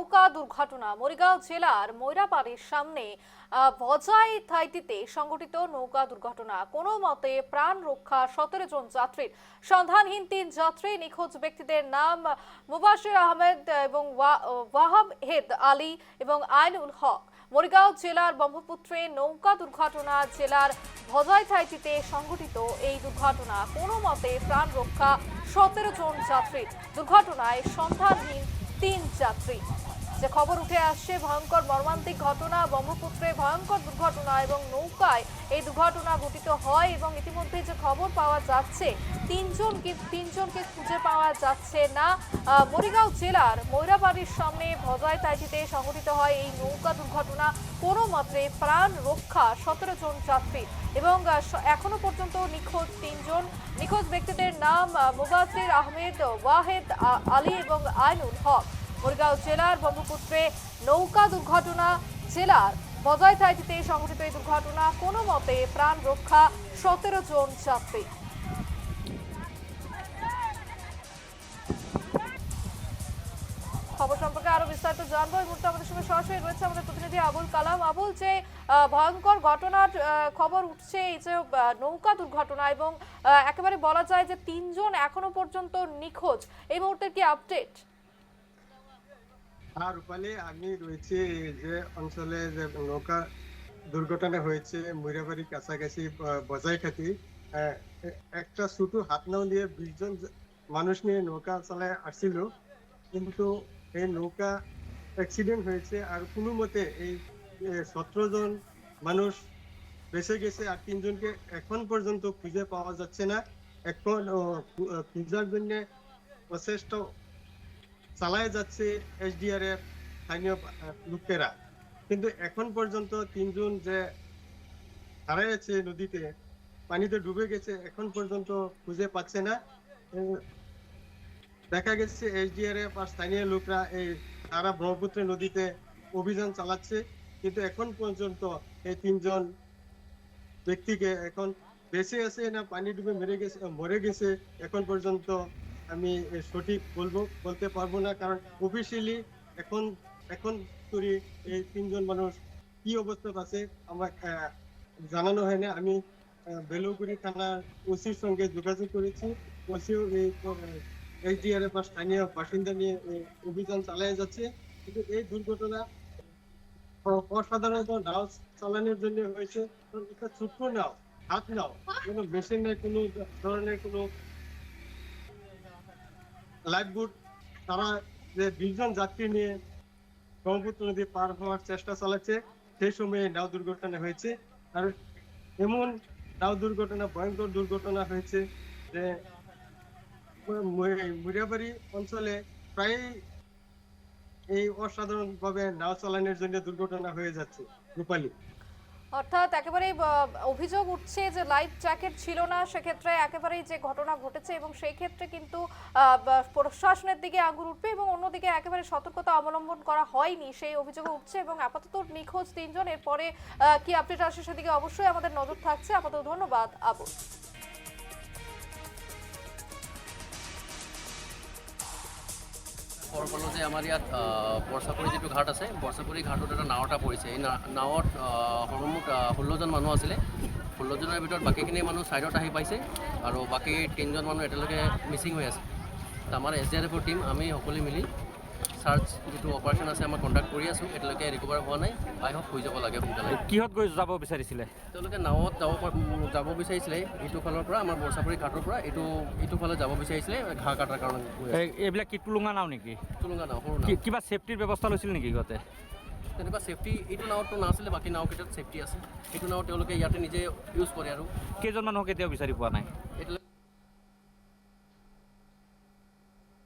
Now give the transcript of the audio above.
নৌকা দুর্ঘটনা মরিগাঁও জেলার ময়রাপাড়ির সামনে ভজাই থাইতিতে সংঘটিত নৌকা দুর্ঘটনা কোনো মতে প্রাণ রক্ষা 17 জন যাত্রীর সন্ধানহীন 3 যাত্রী নিখোঁজ ব্যক্তিদের নাম মুবাশির আহমেদ এবং ওয়াহাব আলী এবং আইনুল হক। মরিগাঁও জেলার ব্রহ্মপুত্রে নৌকা দুর্ঘটনা জেলার ভজাই থাইতিতে সংঘটিত এই দুর্ঘটনা কোনো মতে প্রাণ রক্ষা 17 জন যাত্রীর দুর্ঘটনায় সন্ধানহীন 3 যাত্রী। যে খবর উঠে আসছে ভয়ঙ্কর মর্মান্তিক ঘটনা ব্রহ্মপুত্রে ভয়ঙ্কর দুর্ঘটনা এবং নৌকায় এই দুর্ঘটনা ঘটিত হয় এবং ইতিমধ্যে যে খবর পাওয়া যাচ্ছে তিনজনকে খুঁজে পাওয়া যাচ্ছে না। মরিগাঁও জেলার ময়রাবাড়ির সামনে ভজাই থাইতিতে সংঘটিত হয় এই নৌকা দুর্ঘটনা কোনো মতে প্রাণ রক্ষা 17 জন যাত্রী এবং এখনো পর্যন্ত নিখোঁজ 3 জন। নিখোঁজ ব্যক্তিদের নাম মুবাশির আহমেদ, ওয়াহেদ আলী এবং আইনুল হক। মরিগাঁও জেলার ব্রহ্মপুত্রে নৌকা দুর্ঘটনা জেলার ভজাই থাইতিতে সংঘটিত এই দুর্ঘটনা কোনো মতে প্রাণ রক্ষা 17 জন যাত্রী। খবর সম্পর্কে আরো বিস্তারিত জানবো এই মুহূর্তে আমাদের সঙ্গে সরাসরি রয়েছে আমাদের প্রতিনিধি আবুল কালাম। আবুল, যে ভয়ঙ্কর ঘটনার খবর উঠছে এই যে নৌকা দুর্ঘটনা এবং একেবারে বলা যায় যে 3 জন এখনো পর্যন্ত নিখোঁজ, এই মুহূর্তে কি আপডেট? আর রূপালী, আমি রয়েছে যে অঞ্চলে যে নৌকা দুর্ঘটনা হয়েছে ময়রাবাড়ির কাছাকাছি বজাইখাতি, একটা ছোট হাত নাও দিয়ে 20 জন মানুষ নিয়ে নৌকা চালায় আসছিল, কিন্তু এই নৌকা অ্যাক্সিডেন্ট হয়েছে আর কোনো মতে এই 17 জন মানুষ বেঁচে গেছে আর 3 জনকে এখন পর্যন্ত খুঁজে পাওয়া যাচ্ছে না। এখন খুঁজার জন্য প্রচেষ্টা চালায় যাচ্ছে এসডিআরএফ স্থানীয় লোকেরা, কিন্তু এখন পর্যন্ত 3 জন যে হারায় আছে নদীতে, পানিতে ডুবে গেছে, এখন পর্যন্ত খুঁজে পাচ্ছে না। দেখা গেছে এসডিআরএফ আর স্থানীয় লোকরা তারা ব্রহ্মপুত্র নদীতে অভিযান চালাচ্ছে, কিন্তু এখন পর্যন্ত এই 3 জন ব্যক্তিকে এখন বেঁচে আছে না পানি ডুবে মরে গেছে এখন পর্যন্ত আমি সঠিক বলতে পারবো না, কারণ অফিসিয়ালি এখন করি এই 3 জন মানুষ কি অবস্থায় আছে আমার জানানো হয় না। আমি বেলুগুড়ি থানার ওসির সঙ্গে যোগাযোগ করেছি, ওসিও এসডিআরএফ বা স্থানীয় বাসিন্দা নিয়ে অভিযান চালিয়ে যাচ্ছে, কিন্তু এই দুর্ঘটনা অসাধারণত নাও চালানোর জন্য হয়েছে। একটা ছোট্ট নাও, হাত নাও, কোনো মেশিন নেই, কোনো ধরনের কোনো লাইফবোট, তারা যে 20 জন যাত্রী নিয়ে ব্রহ্মপুত্র নদী পার হওয়ার চেষ্টা চালাচ্ছে, সেই সময় নাও দুর্ঘটনা হয়েছে। আর এমন নাও দুর্ঘটনা, ভয়ঙ্কর দুর্ঘটনা হয়েছে যে ময়রাবাড়ি অঞ্চলে প্রায় এই অসাধারণ ভাবে নাও চালানোর জন্য দুর্ঘটনা হয়ে যাচ্ছে রূপালী। অর্থাৎ একেবারে অভিযোগ উঠছে যে লাইফ জ্যাকেট ছিল না, সেক্ষেত্রে একেবারেই যে ঘটনা ঘটেছে এবং সেই ক্ষেত্রে কিন্তু প্রশাসনের দিকে আঙুল উঠবে এবং অন্যদিকে একেবারে সতর্কতা অবলম্বন করা হয়নি সেই অভিযোগ উঠছে এবং আপাতত নিখোঁজ 3 জন। এরপরে কি আপডেট আসে সেদিকে অবশ্যই আমাদের নজর থাকছে। আপাতত ধন্যবাদ আবু। ক'লো যে আমাৰ ইয়াত বৰ্ষাপুৰী যিটো ঘাট আছে, বৰ্ষাপুৰী ঘাটত এটা নাও এটা পৰিছে। এই নাৱত সৰ্বমুঠ 16 জন মানুহ আছিলে। 16 জনৰ ভিতৰত বাকীখিনি মানুহ ছাইডত আহি পাইছে আৰু বাকী 3 জন মানুহ এতিয়ালৈকে মিচিং হৈ আছে। আমাৰ এছডিআৰএফৰ টীম আমি সকলোৱে মিলি চাৰ্চ যিটো অপাৰেশ্যন আছে আমাৰ কণ্ডাক্ট কৰি আছোঁ, এতিয়ালৈকে ৰিকভাৰ হোৱা নাই। আই হোপ হৈ যাব লাগে সোনকালে। কিহত গৈ যাব বিচাৰিছিলে? তেওঁলোকে নাৱত যাব বিচাৰিছিলে, ইটো ফালৰ পৰা আমাৰ বৰ্ষাপুৰী ঘাটৰ পৰা ইটো ফালে যাব বিচাৰিছিলে ঘাঁহ কাটাৰ কাৰণে। এইবিলাক কি টুলুঙা নাও নেকি? টুলুঙা নাও, সৰু নাও। কিবা ছেফটিৰ ব্যৱস্থা লৈছিল নেকি সিহঁতে? তেনেকুৱা ছেফটি এইটো নাৱতটো নাছিলে, বাকী নাওকেইটাত ছেফটি আছে। এইটো নাও তেওঁলোকে ইয়াতে নিজে ইউজ কৰে। আৰু কেইজন মানুহক এতিয়াও বিচাৰি পোৱা নাই? এতিয়ালৈকে